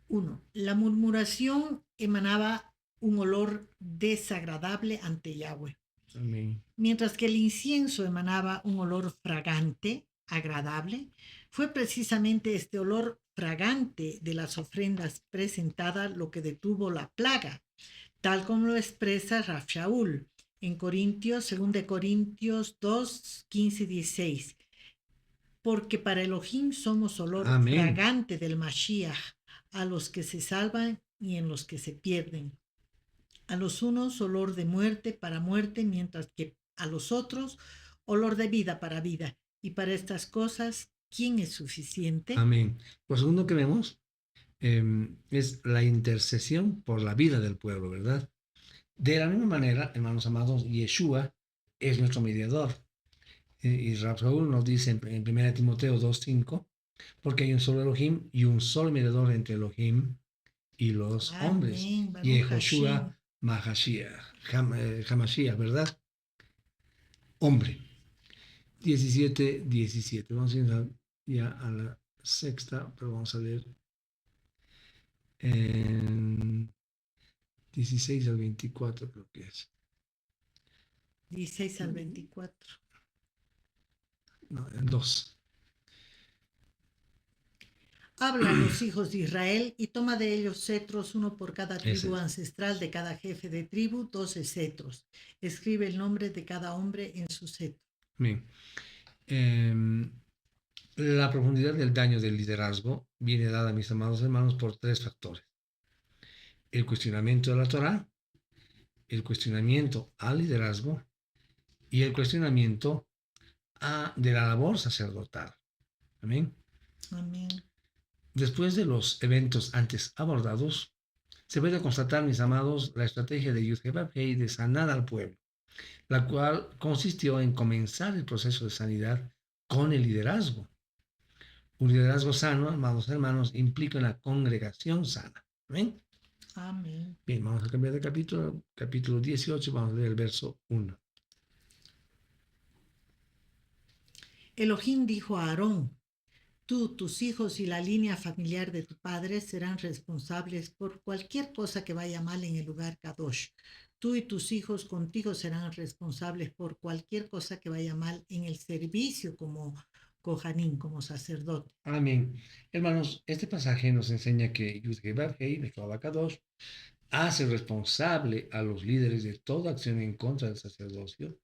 1. La murmuración emanaba un olor desagradable ante Yahweh, Amén. mientras que el incienso emanaba un olor fragante, agradable. Fue precisamente este olor fragante de las ofrendas presentadas lo que detuvo la plaga, tal como lo expresa Raf Shaul en Corintios, 2 Corintios 2, 15 y 16. Porque para Elohim somos olor Amén. fragante del Mashiach, a los que se salvan y en los que se pierden. A los unos olor de muerte para muerte, mientras que a los otros olor de vida para vida. Y para estas cosas, ¿quién es suficiente? Amén. Lo segundo que vemos es la intercesión por la vida del pueblo, ¿verdad? De la misma manera, hermanos amados, Yeshua es nuestro mediador. Y Raúl nos dice en 1 Timoteo 2:5, porque hay un solo Elohim y un solo mediador entre Elohim y los hombres, Amén. Baruch Hashem. Yehoshua Hamashiach, ¿verdad? Hombre. 17:17. Vamos a ir ya a la sexta, pero vamos a leer en 16 al 24, creo que es. 16 al 24. No, en 2. Habla a los hijos de Israel y toma de ellos cetros, uno por cada tribu Ese. ancestral de cada jefe de tribu, 12 cetros. Escribe el nombre de cada hombre en su cetro. Bien. La profundidad del daño del liderazgo viene dada, mis amados hermanos, por tres factores. El cuestionamiento de la Torá, el cuestionamiento al liderazgo y el cuestionamiento de la labor sacerdotal. Amén. Amén. Después de los eventos antes abordados, se puede constatar, mis amados, la estrategia de Yud-Heh-Vav-Heh de sanar al pueblo, la cual consistió en comenzar el proceso de sanidad con el liderazgo. Un liderazgo sano, amados hermanos, implica una congregación sana. ¿Amén? Amén. Bien, vamos a cambiar de capítulo. Capítulo 18, vamos a leer el verso 1. Elohim dijo a Aarón: tú, tus hijos y la línea familiar de tu padre serán responsables por cualquier cosa que vaya mal en el lugar Kadosh. Tú y tus hijos contigo serán responsables por cualquier cosa que vaya mal en el servicio como Kohanim, como sacerdote. Amén. Hermanos, este pasaje nos enseña que Yud-Heh-Vav-Hei, nuestro abacados, hace responsable a los líderes de toda acción en contra del sacerdocio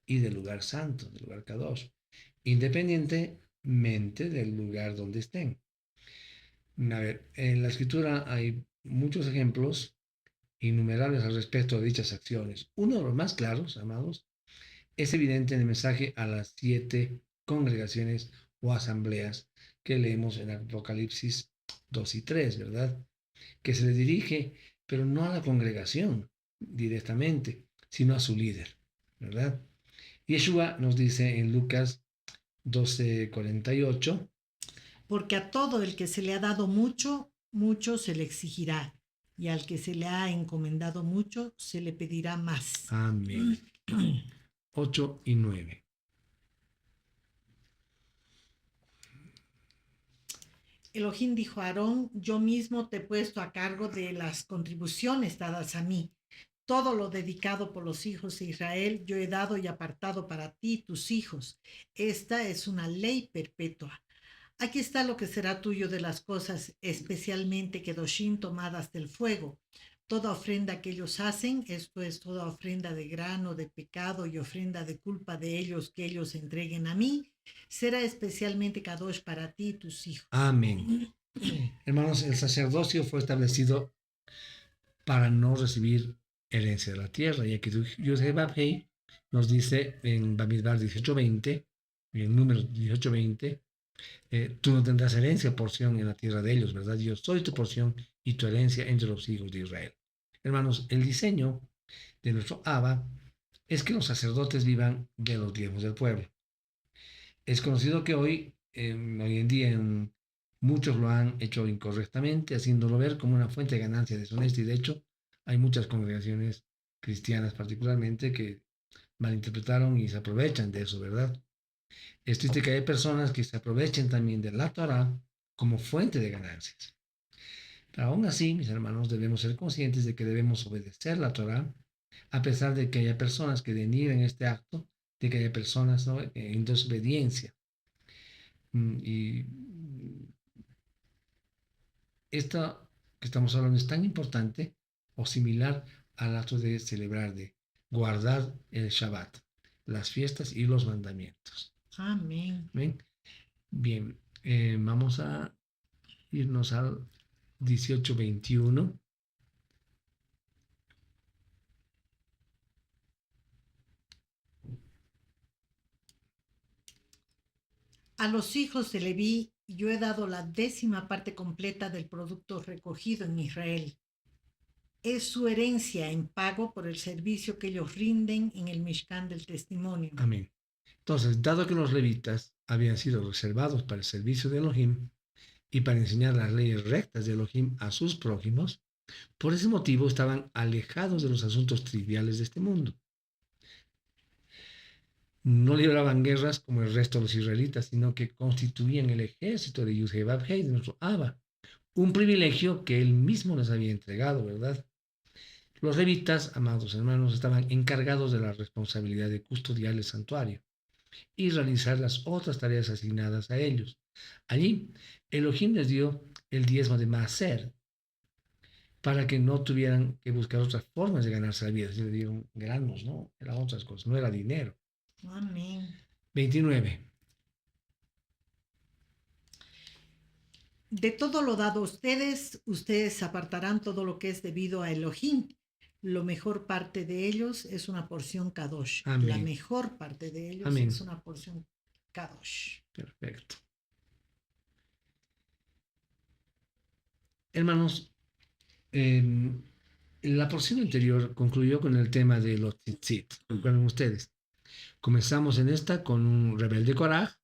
y del lugar santo, del lugar Kadosh, independientemente del lugar donde estén. A ver, en la escritura hay muchos ejemplos innumerables al respecto de dichas acciones. Uno de los más claros, amados, es evidente en el mensaje a las 7 congregaciones o asambleas que leemos en Apocalipsis 2 y 3, ¿verdad? Que se le dirige, pero no a la congregación directamente, sino a su líder, ¿verdad? Yeshua nos dice en Lucas 12:48, Porque a todo el que se le ha dado mucho, mucho se le exigirá, y al que se le ha encomendado mucho, se le pedirá más. amén. 8 y 9. Elohim dijo a Aarón: yo mismo te he puesto a cargo de las contribuciones dadas a mí. Todo lo dedicado por los hijos de Israel yo he dado y apartado para ti y tus hijos. Esta es una ley perpetua. Aquí está lo que será tuyo de las cosas, especialmente kedoshim tomadas del fuego. Toda ofrenda que ellos hacen, esto es toda ofrenda de grano, de pecado y ofrenda de culpa de ellos que ellos entreguen a mí, será especialmente kadosh para ti y tus hijos. Amén. Hermanos, el sacerdocio fue establecido para no recibir herencia de la tierra, ya que Yud-Heh-Vav-Hei nos dice en Bamidbar 18:20, en número 18:20, tú no tendrás herencia, porción en la tierra de ellos, ¿verdad? Yo soy tu porción y tu herencia entre los hijos de Israel. Hermanos, el diseño de nuestro Abba es que los sacerdotes vivan de los diezmos del pueblo. Es conocido que hoy en día, muchos lo han hecho incorrectamente, haciéndolo ver como una fuente de ganancia deshonesta. Y de hecho, hay muchas congregaciones cristianas particularmente que malinterpretaron y se aprovechan de eso, ¿verdad? Es triste que hay personas que se aprovechen también de la Torah como fuente de ganancias. Pero aún así, mis hermanos, debemos ser conscientes de que debemos obedecer la Torah, a pesar de que haya personas que denigren este acto, de que haya personas, ¿no?, en desobediencia. Y esto que estamos hablando es tan importante o similar al acto de celebrar, de guardar el Shabbat, las fiestas y los mandamientos. Amén. ¿Ven? Bien, vamos a irnos al 18:21. A los hijos de Leví yo he dado la 10ª parte completa del producto recogido en Israel. Es su herencia en pago por el servicio que ellos rinden en el Mishkan del Testimonio. Amén. Entonces, dado que los levitas habían sido reservados para el servicio de Elohim y para enseñar las leyes rectas de Elohim a sus prójimos, por ese motivo estaban alejados de los asuntos triviales de este mundo. No libraban guerras como el resto de los israelitas, sino que constituían el ejército de Yud-Heh-Vav-Hei, de nuestro Abba, un privilegio que él mismo les había entregado, ¿verdad? Los levitas, amados hermanos, estaban encargados de la responsabilidad de custodiar el santuario y realizar las otras tareas asignadas a ellos. Allí, Elohim les dio el diezmo de Maaser para que no tuvieran que buscar otras formas de ganarse la vida. Le dieron granos, ¿no? Eran otras cosas, no era dinero. Amén. 29. De todo lo dado a ustedes, ustedes apartarán todo lo que es debido a Elohim. Lo mejor parte de ellos es una porción Kadosh. Amén. La mejor parte de ellos Amén. es una porción Kadosh. Perfecto. Hermanos, la porción anterior concluyó con el tema de los tzitzit. Recuerden ustedes. Comenzamos en esta con un rebelde Korah,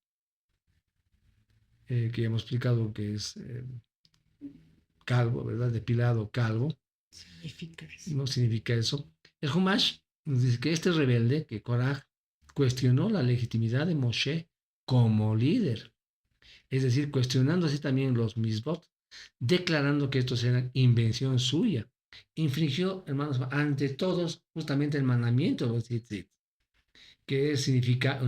que ya hemos explicado que es calvo, ¿verdad? Depilado, calvo, Significa eso. no significa eso. El Humash nos dice que este rebelde, que Korah, cuestionó la legitimidad de Moshe como líder, es decir, cuestionando así también los misbot, declarando que estos eran invención suya. Infringió, hermanos, ante todos justamente el mandamiento de los tzitzit, que significa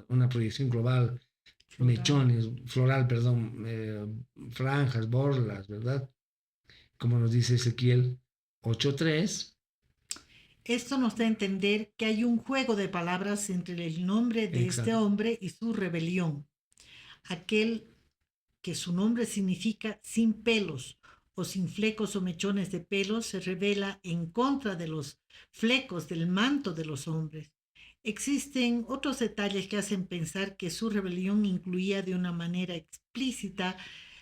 una proyección global, Floral. mechones, floral, perdón, franjas, borlas, ¿verdad? Como nos dice Ezequiel 8:3. Esto nos da a entender que hay un juego de palabras entre el nombre de este Exacto. hombre y su rebelión. Aquel que su nombre significa sin pelos o sin flecos o mechones de pelos se revela en contra de los flecos del manto de los hombres. Existen otros detalles que hacen pensar que su rebelión incluía de una manera explícita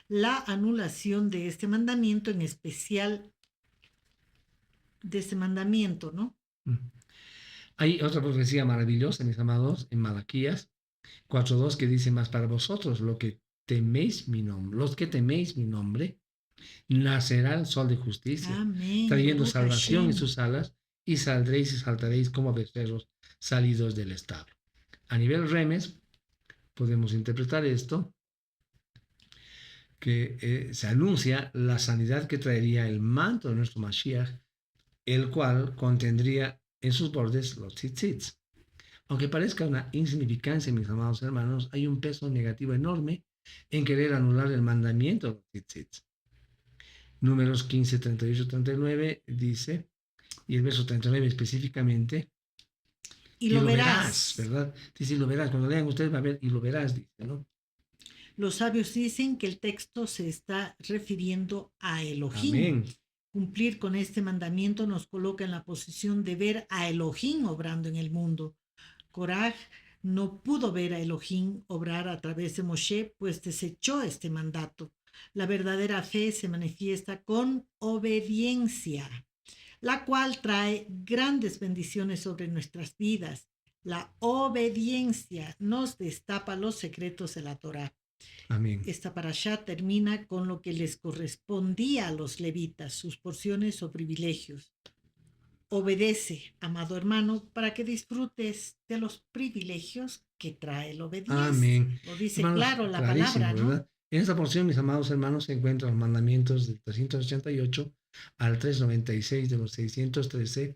la anulación de este mandamiento, en especial de este mandamiento, ¿no? Hay otra profecía maravillosa, mis amados, en Malaquías 4:2 que dice más para vosotros, lo que teméis mi nombre, los que teméis mi nombre, nacerá el sol de justicia, Amén. trayendo Baruch salvación en Hashem. sus alas, y saldréis y saltaréis como becerros salidos del establo. A nivel remes, podemos interpretar esto, que se anuncia la sanidad que traería el manto de nuestro Mashiach, el cual contendría en sus bordes los tzitzits. Aunque parezca una insignificancia, mis amados hermanos, hay un peso negativo enorme en querer anular el mandamiento de los tzitzits. Números 15, 38, 39 dice, y el verso 39 específicamente, Y y lo lo verás, verás. ¿verdad? Dice, y lo verás, cuando lean ustedes va a ver, y lo verás, dice, ¿no? Los sabios dicen que el texto se está refiriendo a Elohim. Amén. Cumplir con este mandamiento nos coloca en la posición de ver a Elohim obrando en el mundo. Coraj no pudo ver a Elohim obrar a través de Moshe, pues desechó este mandato. La verdadera fe se manifiesta con obediencia, la cual trae grandes bendiciones sobre nuestras vidas. La obediencia nos destapa los secretos de la Torá. Amén. Esta parashá termina con lo que les correspondía a los levitas, sus porciones o privilegios. Obedece, amado hermano, para que disfrutes de los privilegios que trae la obediencia. Amén. Lo dice Hermanos, claro la palabra, clarísimo, ¿no? ¿verdad? En esta porción, mis amados hermanos, se encuentran los mandamientos del 388 al 396 de los 613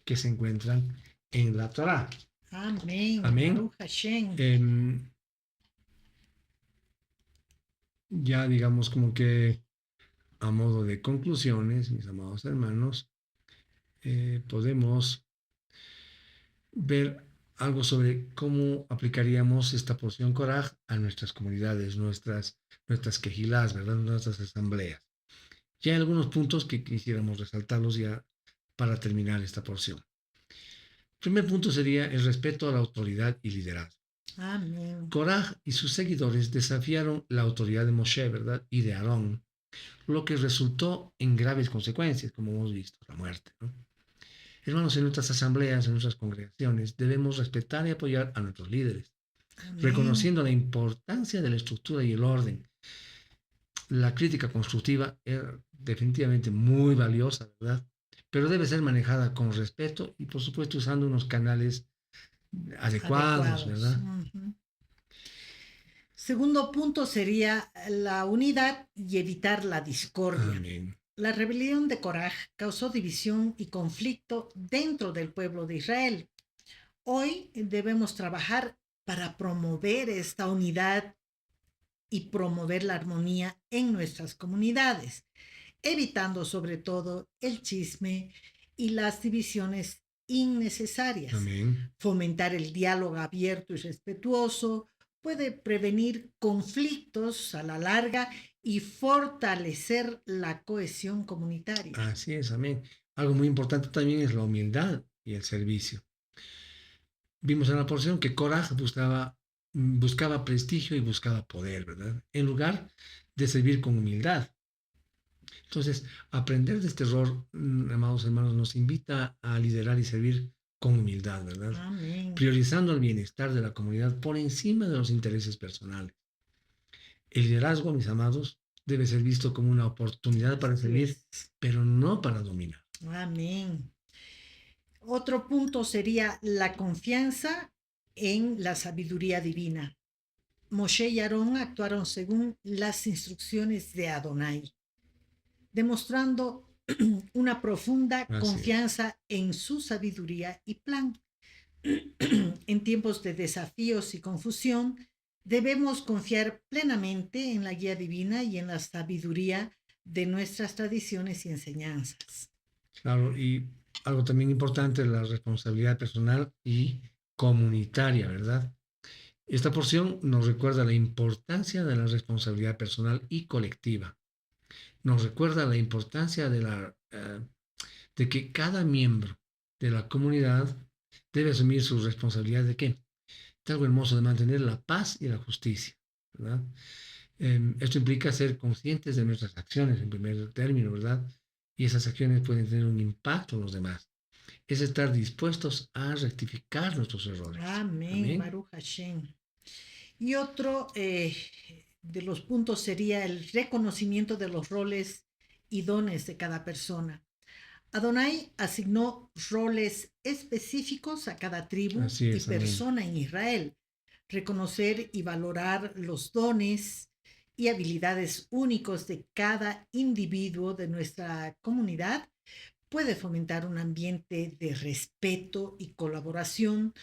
que se encuentran en la Torá. Amén. Amén. Baruch Hashem. Ya digamos como que a modo de conclusiones, mis amados hermanos, podemos ver algo sobre cómo aplicaríamos esta porción Coraj a nuestras comunidades, nuestras quejilás, ¿verdad? Nuestras asambleas. Ya hay algunos puntos que quisiéramos resaltarlos ya para terminar esta porción. El primer punto sería el respeto a la autoridad y liderazgo. Amén. Coraj y sus seguidores desafiaron la autoridad de Moshe, ¿verdad? Y de Aarón, lo que resultó en graves consecuencias, como hemos visto, la muerte, ¿no? Hermanos, en nuestras asambleas, en nuestras congregaciones, debemos respetar y apoyar a nuestros líderes, Amén. reconociendo la importancia de la estructura y el orden. La crítica constructiva es definitivamente muy valiosa, ¿verdad? Pero debe ser manejada con respeto y, por supuesto, usando unos canales adecuados, Adecuados. ¿verdad? Segundo punto sería la unidad y evitar la discordia. Amén. La rebelión de Coraj causó división y conflicto dentro del pueblo de Israel. Hoy debemos trabajar para promover esta unidad y promover la armonía en nuestras comunidades, evitando sobre todo el chisme y las divisiones innecesarias. Amén. Fomentar el diálogo abierto y respetuoso puede prevenir conflictos a la larga y fortalecer la cohesión comunitaria. Así es, amén. Algo muy importante también es la humildad y el servicio. Vimos en la porción que Korah buscaba prestigio y buscaba poder, ¿verdad? En lugar de servir con humildad. Entonces, aprender de este error, amados hermanos, nos invita a liderar y servir con humildad, ¿verdad? Amén. Priorizando el bienestar de la comunidad por encima de los intereses personales. El liderazgo, mis amados, debe ser visto como una oportunidad para Así servir, es. pero no para dominar. Amén. Otro punto sería la confianza en la sabiduría divina. Moshe y Aarón actuaron según las instrucciones de Adonai, demostrando una profunda Así es. confianza en su sabiduría y plan. En tiempos de desafíos y confusión, debemos confiar plenamente en la guía divina y en la sabiduría de nuestras tradiciones y enseñanzas. Claro, y algo también importante es la responsabilidad personal y comunitaria, ¿verdad? Esta porción nos recuerda la importancia de la responsabilidad personal y colectiva. Nos recuerda la importancia de que cada miembro de la comunidad debe asumir su responsabilidad de qué? De algo hermoso, de mantener la paz y la justicia, ¿verdad? Esto implica ser conscientes de nuestras acciones en primer término, ¿verdad? Y esas acciones pueden tener un impacto en los demás. Es estar dispuestos a rectificar nuestros errores. Amén, Amén. Baruch Hashem. Y otro de los puntos sería el reconocimiento de los roles y dones de cada persona. Adonai asignó roles específicos a cada tribu Así y es, amén. persona en Israel. Reconocer y valorar los dones y habilidades únicos de cada individuo de nuestra comunidad puede fomentar un ambiente de respeto y colaboración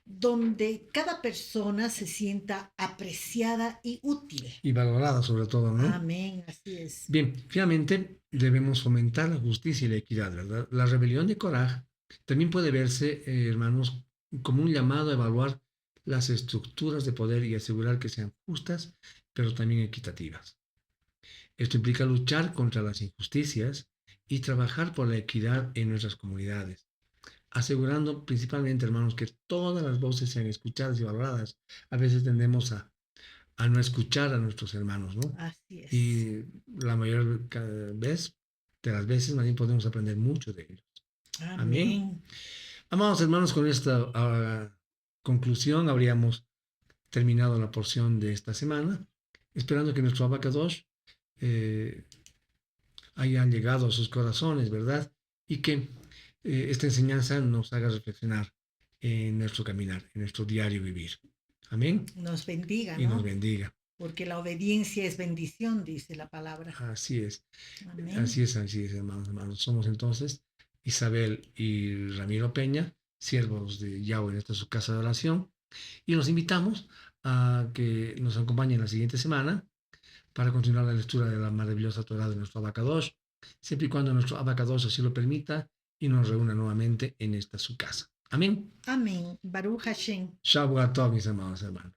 donde cada persona se sienta apreciada y útil. Y valorada sobre todo, ¿no? Amén, así es. Bien, finalmente debemos fomentar la justicia y la equidad, ¿verdad? La rebelión de Coraj también puede verse, hermanos, como un llamado a evaluar las estructuras de poder y asegurar que sean justas, pero también equitativas. Esto implica luchar contra las injusticias y trabajar por la equidad en nuestras comunidades, asegurando principalmente, hermanos, que todas las voces sean escuchadas y valoradas. A veces tendemos a no escuchar a nuestros hermanos, ¿no? Así es. Y la mayor vez de las veces, más bien podemos aprender mucho de ellos. Amén. Amén. Amados hermanos, con esta conclusión habríamos terminado la porción de esta semana, esperando que nuestro abacadosh eh, hayan llegado a sus corazones, ¿verdad? Y que esta enseñanza nos haga reflexionar en nuestro caminar, en nuestro diario vivir. Amén. Nos bendiga, Y nos ¿no? bendiga. Porque la obediencia es bendición, dice la palabra. Así es. Amén. Así es, hermanos, hermanos. Somos entonces Isabel y Ramiro Peña, siervos de Yahweh en esta su casa de oración, y los invitamos a que nos acompañen la siguiente semana para continuar la lectura de la maravillosa Torah de nuestro Abacadosh, siempre y cuando nuestro Abacadosh así lo permita y nos reúna nuevamente en esta su casa. Amén. Amén. Baruch Hashem. Shabbat Tov, mis amados hermanos.